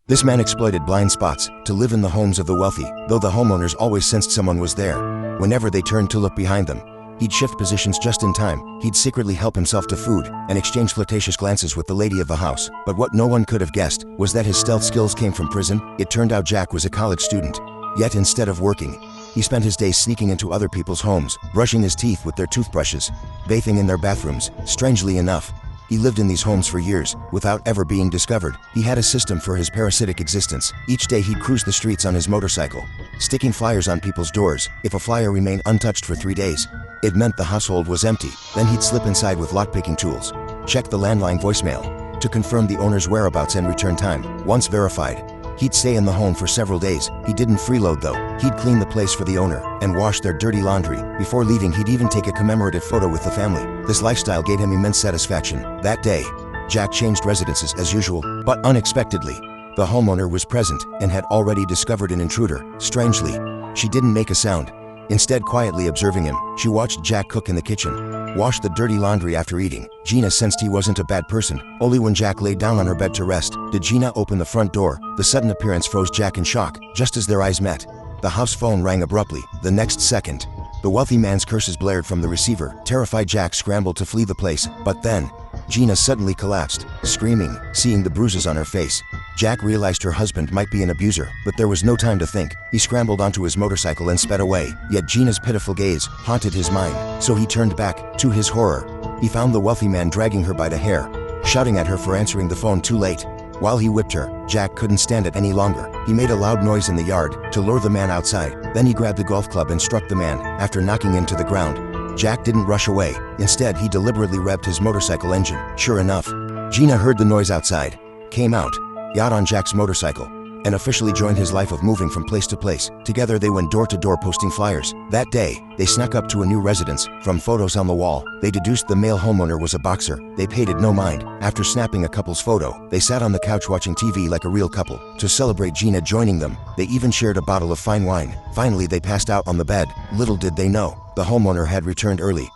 This man exploited blind spots to live in the homes of the wealthy, though the homeowners always sensed someone was there. Whenever they turned to look behind them, he'd shift positions just in time. He'd secretly help himself to food and exchange flirtatious glances with the lady of the house. But what no one could have guessed was that his stealth skills came from prison. It turned out Jack was a college student. Yet instead of working, he spent his days sneaking into other people's homes, brushing his teeth with their toothbrushes, bathing in their bathrooms. Strangely enough, he lived in these homes for years, without ever being discovered. He had a system for his parasitic existence. Each day he'd cruise the streets on his motorcycle, sticking flyers on people's doors. If a flyer remained untouched for 3 days, it meant the household was empty. Then he'd slip inside with lockpicking tools, check the landline voicemail to confirm the owner's whereabouts and return time. Once verified, he'd stay in the home for several days. He didn't freeload though. He'd clean the place for the owner and wash their dirty laundry. Before leaving, he'd even take a commemorative photo with the family. This lifestyle gave him immense satisfaction. That day, Jack changed residences as usual, but unexpectedly, the homeowner was present and had already discovered an intruder. Strangely, she didn't make a sound. Instead, quietly observing him, she watched Jack cook in the kitchen, wash the dirty laundry after eating. Gina sensed he wasn't a bad person. Only when Jack lay down on her bed to rest did Gina open the front door. The sudden appearance froze Jack in shock. Just as their eyes met, the house phone rang abruptly. The next second, the wealthy man's curses blared from the receiver. Terrified, Jack scrambled to flee the place, but then Gina suddenly collapsed, screaming. Seeing the bruises on her face, Jack realized her husband might be an abuser, but there was no time to think. He scrambled onto his motorcycle and sped away. Yet Gina's pitiful gaze haunted his mind, so he turned back. To his horror, he found the wealthy man dragging her by the hair, shouting at her for answering the phone too late. While he whipped her, Jack couldn't stand it any longer. He made a loud noise in the yard to lure the man outside. Then he grabbed a golf club and struck the man. After knocking him to the ground, Jack didn't rush away. Instead, he deliberately revved his motorcycle engine. Sure enough, Gina heard the noise outside, came out, got on Jack's motorcycle, and officially joined his life of moving from place to place. Together they went door to door posting flyers. That day, they snuck up to a new residence. From photos on the wall, they deduced the male homeowner was a boxer. They paid it no mind. After snapping a couple's photo, they sat on the couch watching TV like a real couple. To celebrate Gina joining them, they even shared a bottle of fine wine. Finally, they passed out on the bed. Little did they know, the homeowner had returned early.